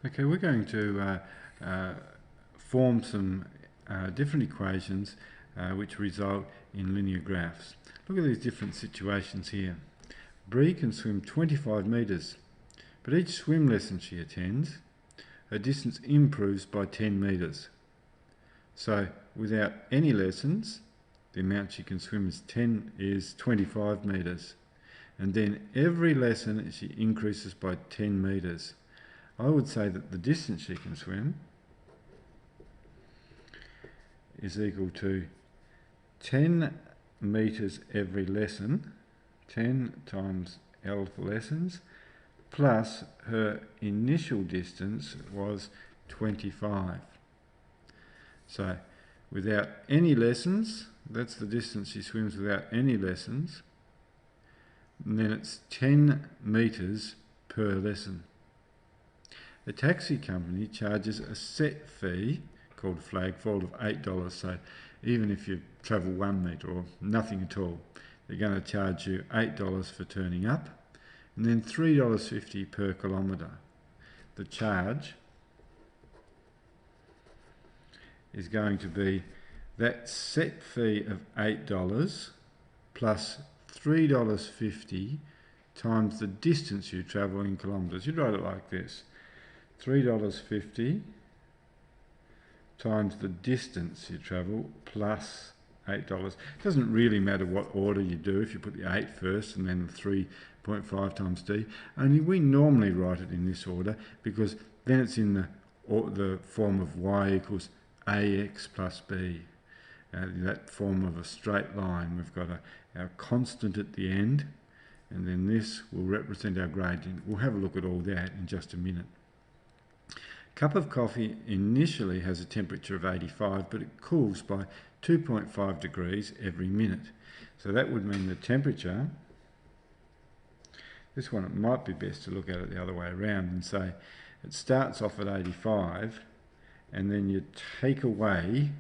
Okay, we're going to form some different equations which result in linear graphs. Look at these different situations here. Bree can swim 25 metres, but each swim lesson she attends, her distance improves by 10 metres. So without any lessons, the amount she can swim is 25 metres. And then every lesson she increases by 10 metres. I would say that the distance she can swim is equal to 10 metres every lesson, 10 times L for lessons, plus her initial distance was 25. So without any lessons, that's the distance she swims without any lessons, and then it's 10 metres per lesson. The taxi company charges a set fee called flag fault of $8. So even if you travel 1 metre or nothing at all, they're going to charge you $8 for turning up, and then $3.50 per kilometre. The charge is going to be that set fee of $8 plus $3.50 times the distance you travel in kilometres. You'd write it like this: $3.50 times the distance you travel plus $8. It doesn't really matter what order you do, if you put the 8 first and then the 3.5 times d. Only we normally write it in this order because then it's in the form of y equals ax plus b. That form of a straight line. We've got our constant at the end, and then this will represent our gradient. We'll have a look at all that in just a minute. A cup of coffee initially has a temperature of 85, but it cools by 2.5 degrees every minute. So that would mean the temperature, this one it might be best to look at it the other way around and say it starts off at 85 and then you take away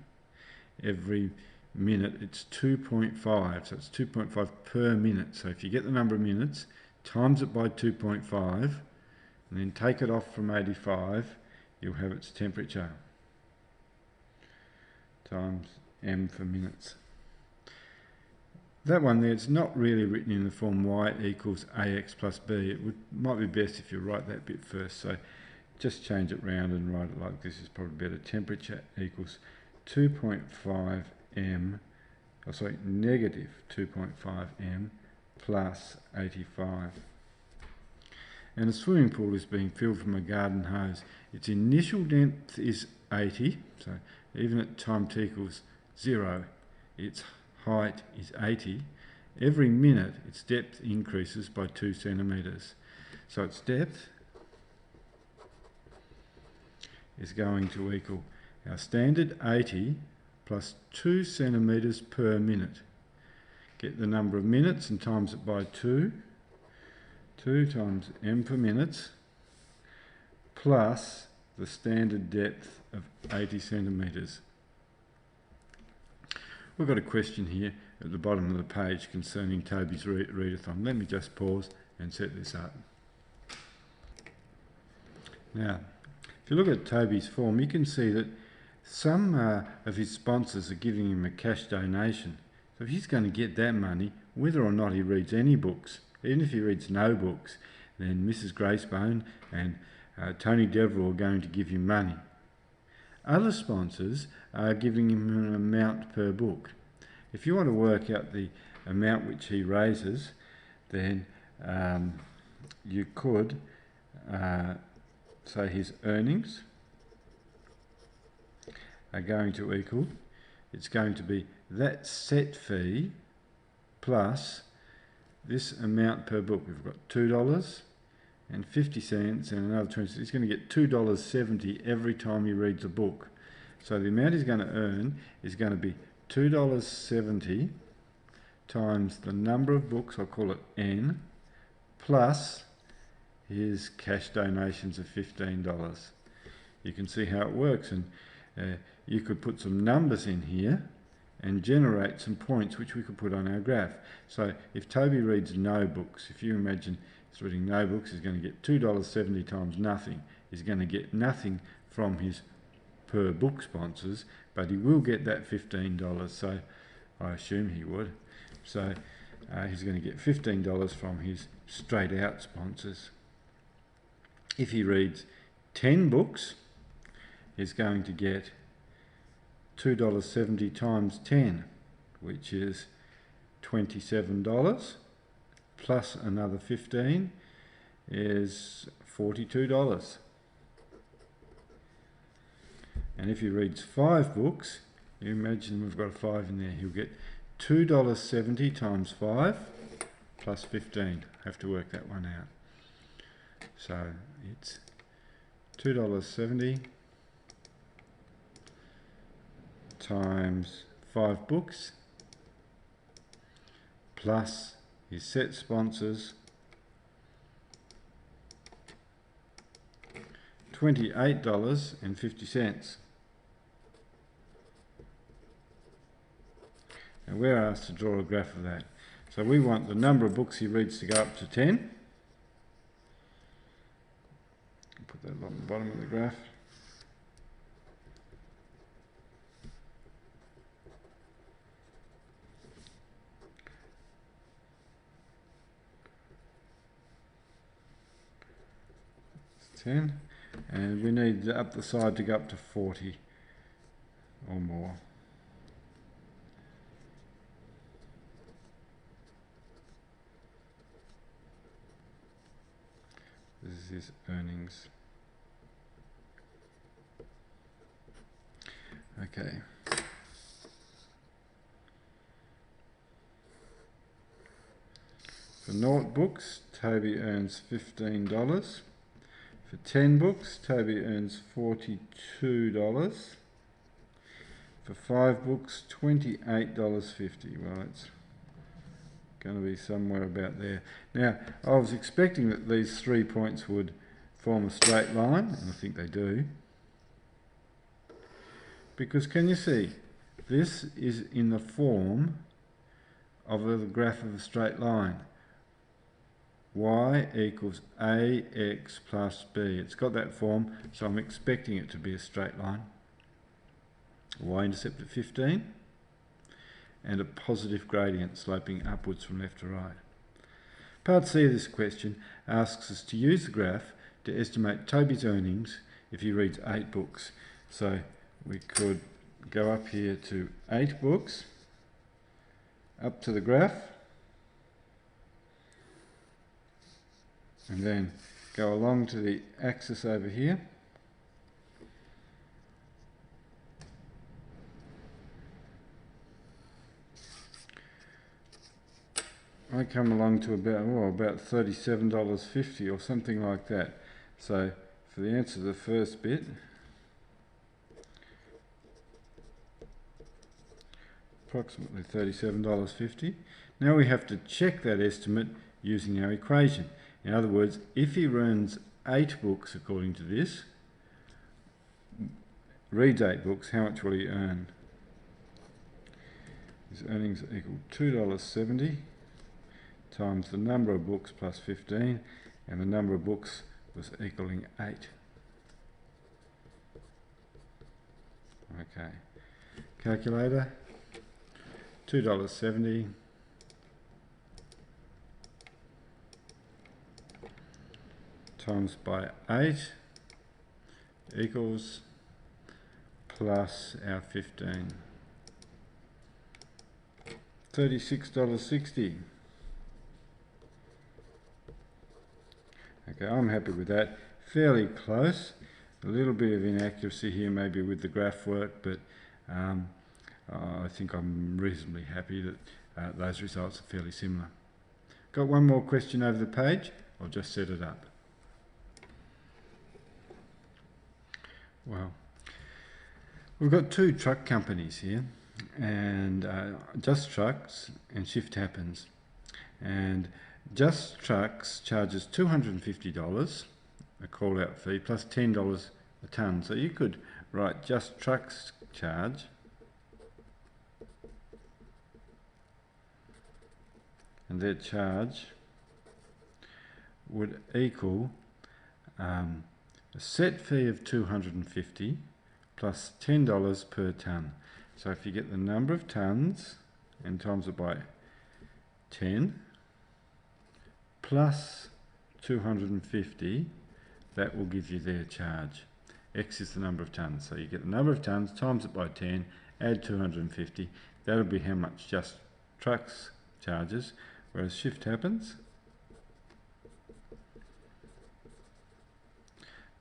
every minute, it's 2.5, so it's 2.5 per minute. So if you get the number of minutes, times it by 2.5 and then take it off from 85, you'll have its temperature times m for minutes. That one there, it's not really written in the form y equals ax plus b. It might be best if you write that bit first. So just change it round and write it like this is probably better. Temperature equals 2.5 m, negative 2.5 m plus 85. And a swimming pool is being filled from a garden hose. Its initial depth is 80, so even at time t equals 0, its height is 80. Every minute its depth increases by 2 centimetres. So its depth is going to equal our standard 80 plus 2 centimetres per minute. Get the number of minutes and times it by 2. 2 times m per minute plus the standard depth of 80 centimetres. We've got a question here at the bottom of the page concerning Toby's readathon. Let me just pause and set this up. Now, if you look at Toby's form, you can see that some of his sponsors are giving him a cash donation. So if he's going to get that money, whether or not he reads any books, even if he reads no books, then Mrs. Gracebone and Tony Deverell are going to give him money. Other sponsors are giving him an amount per book. If you want to work out the amount which he raises, then you could say his earnings are going to equal, it's going to be that set fee plus this amount per book. We've got $2.50 and another 20 cents. He's going to get $2.70 every time he reads a book. So the amount he's going to earn is going to be $2.70 times the number of books, I'll call it n, plus his cash donations of $15. You can see how it works, and you could put some numbers in here and generate some points which we could put on our graph. So if Toby reads no books, if you imagine he's reading no books, he's going to get $2.70 times nothing. is going to get nothing from his per book sponsors, but he will get that $15, so I assume he would. So he's going to get $15 from his straight out sponsors. If he reads 10 books, he's going to get $2.70 times 10, which is $27, plus another 15 is $42. And if he reads 5 books, you imagine we've got a 5 in there, he'll get $2.70 times 5 plus 15. Have to work that one out. So it's $2.70 times 5 books plus his set sponsors, $28.50. And we're asked to draw a graph of that. So we want the number of books he reads to go up to 10. Put that along the bottom of the graph. It's 10. And we need up the side to go up to 40 or more. This is his earnings. Okay. For 0 books, Toby earns $15. For 10 books, Toby earns $42. For 5 books, $28.50. Well, it's going to be somewhere about there. Now, I was expecting that these 3 points would form a straight line, and I think they do. Because can you see, this is in the form of the graph of a straight line. Y equals AX plus B. It's got that form, so I'm expecting it to be a straight line. Y-intercept at 15, and a positive gradient sloping upwards from left to right. Part C of this question asks us to use the graph to estimate Toby's earnings if he reads 8 books. So we could go up here to 8 books, up to the graph, and then go along to the axis over here. I come along to about $37.50 or something like that. So for the answer to the first bit, approximately $37.50. Now we have to check that estimate using our equation. In other words, if he runs 8 books according to this, reads 8 books, how much will he earn? His earnings equal $2.70 times the number of books plus 15, and the number of books was equaling 8. Okay, calculator, $2.70 times by 8 equals plus our 15, $36.60. Okay, I'm happy with that. Fairly close. A little bit of inaccuracy here maybe with the graph work, but I think I'm reasonably happy that those results are fairly similar. Got one more question over the page. I'll just set it up. Well, we've got 2 truck companies here, and Just Trucks and Shift Happens. And Just Trucks charges $250, a call-out fee, plus $10 a tonne. So you could write Just Trucks charge and their charge would equal a set fee of $250 plus $10 per tonne. So if you get the number of tonnes and times it by 10 plus 250, that will give you their charge. X is the number of tonnes. So you get the number of tonnes, times it by 10, add 250. That'll be how much Just Trucks charges. Whereas Shift Happens,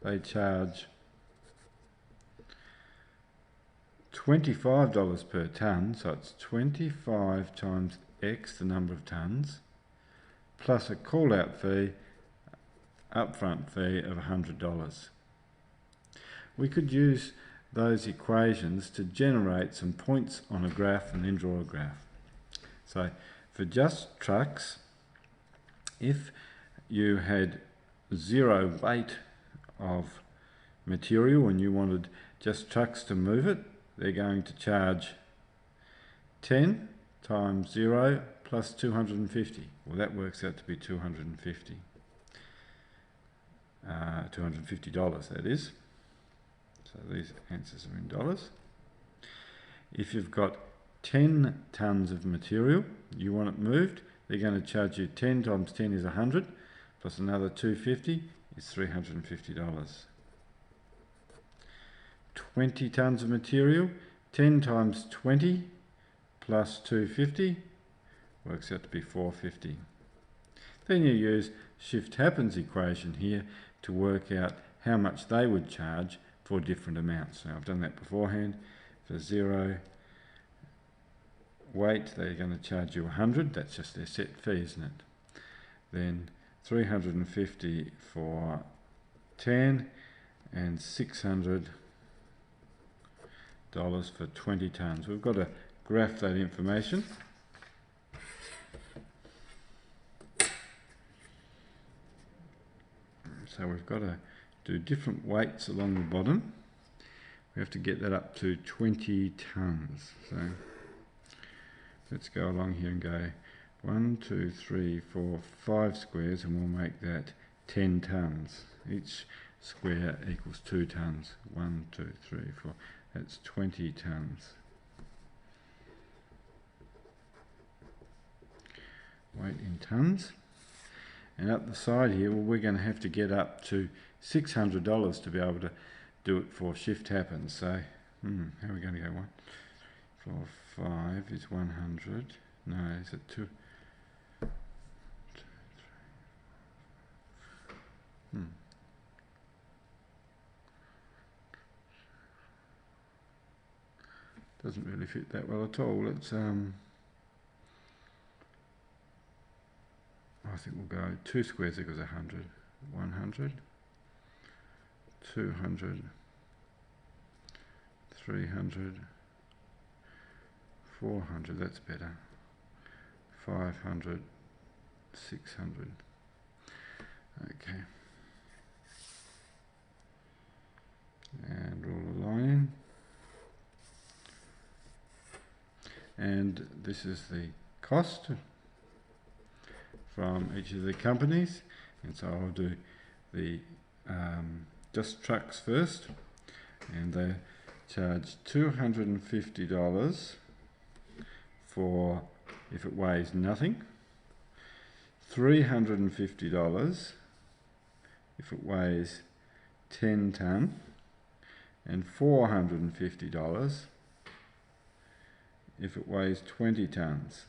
they charge $25 per tonne, so it's 25 times X, the number of tonnes, plus a call-out fee, upfront fee of $100. We could use those equations to generate some points on a graph and then draw a graph. So for Just Trucks, if you had zero weight of material and you wanted Just Trucks to move it, they're going to charge 10 times 0 plus 250. Well, that works out to be $250. $250, that is. So these answers are in dollars. If you've got 10 tonnes of material, you want it moved, they're going to charge you 10 times 10 is 100, plus another 250 is $350. 20 tonnes of material, 10 times 20 plus 250 works out to be 450. Then you use Shift Happens equation here to work out how much they would charge for different amounts. Now I've done that beforehand. For zero weight, they're going to charge you 100. That's just their set fee, isn't it? Then 350 for 10 and $600 for 20 tonnes. We've got to graph that information. So we've got to do different weights along the bottom. We have to get that up to 20 tonnes. So let's go along here and go 1, 2, 3, 4, 5 squares, and we'll make that 10 tonnes. Each square equals 2 tonnes. 1, 2, 3, 4. That's 20 tonnes. Weight in tonnes. And up the side here, well, we're going to have to get up to $600 to be able to do it for Shift Happens. So, how are we going to go? 1, 4, 5 is 100. No, is it 2? 2, 3. Doesn't really fit that well at all. It's I think we'll go 2 squares equals 100. 100, 200, 300, 400, that's better. 500, 600. Okay. And draw a line in. And this is the cost from each of the companies, and so I'll do the Just Trucks first, and they charge $250 for if it weighs nothing, $350 if it weighs 10 tonne, and $450 if it weighs 20 tonnes.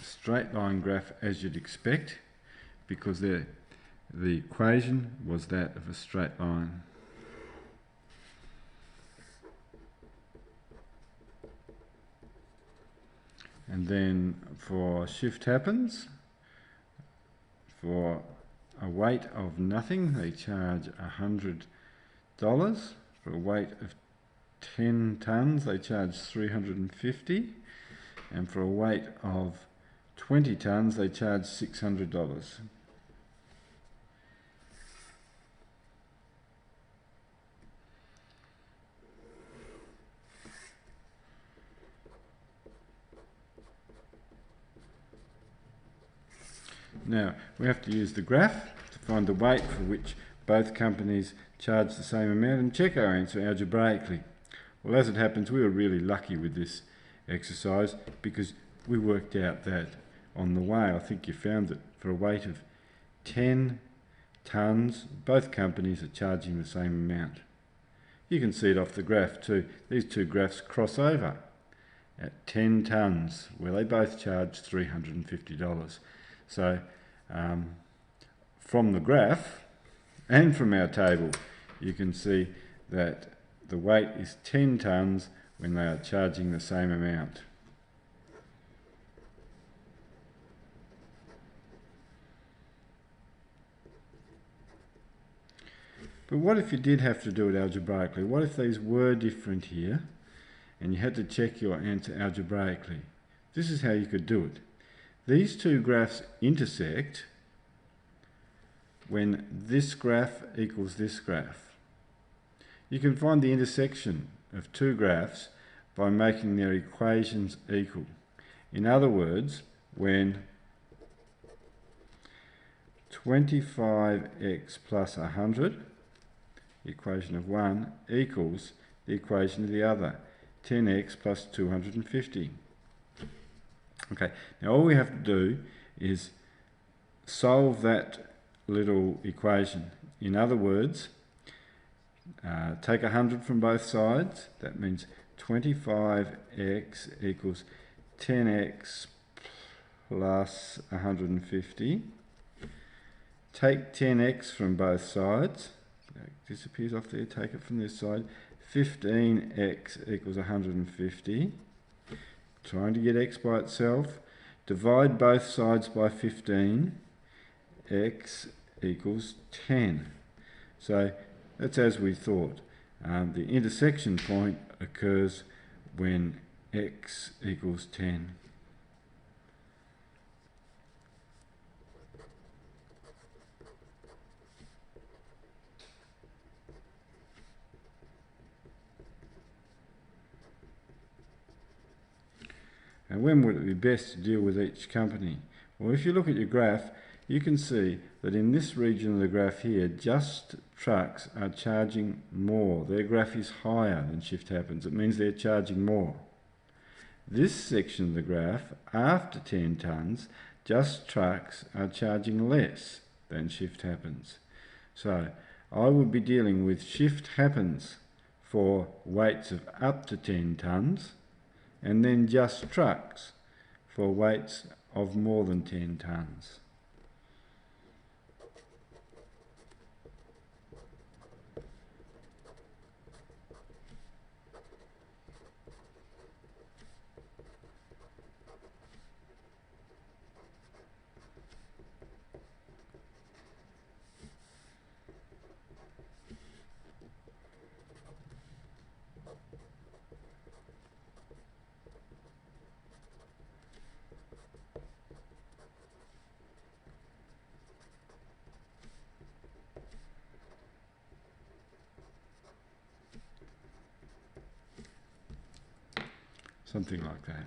Straight line graph as you'd expect, because the equation was that of a straight line. And then for Shift Happens, for a weight of nothing, they charge $100. For a weight of 10 tonnes, they charge $350. And for a weight of 20 tonnes, they charge $600. Now, we have to use the graph to find the weight for which both companies charge the same amount and check our answer algebraically. Well, as it happens, we were really lucky with this exercise because we worked out that on the way. I think you found that for a weight of 10 tonnes, both companies are charging the same amount. You can see it off the graph too. These two graphs cross over at 10 tonnes, where they both charge $350. So from the graph and from our table, you can see that the weight is 10 tonnes when they are charging the same amount. But what if you did have to do it algebraically? What if these were different here and you had to check your answer algebraically? This is how you could do it. These two graphs intersect when this graph equals this graph. You can find the intersection of two graphs by making their equations equal. In other words, when 25x plus 100, the equation of one, equals the equation of the other, 10x plus 250. Okay, now all we have to do is solve that little equation. In other words, take 100 from both sides. That means 25x equals 10x plus 150. Take 10x from both sides. That disappears off there. Take it from this side. 15x equals 150. Trying to get x by itself. Divide both sides by 15. X equals 10. So that's as we thought. The intersection point occurs when x equals 10. And when would it be best to deal with each company? Well, if you look at your graph, you can see that in this region of the graph here, Just Trucks are charging more. Their graph is higher than Shift Happens. It means they're charging more. This section of the graph, after 10 tonnes, Just Trucks are charging less than Shift Happens. So I would be dealing with Shift Happens for weights of up to 10 tonnes, and then Just Trucks for weights of more than 10 tonnes. Something like that.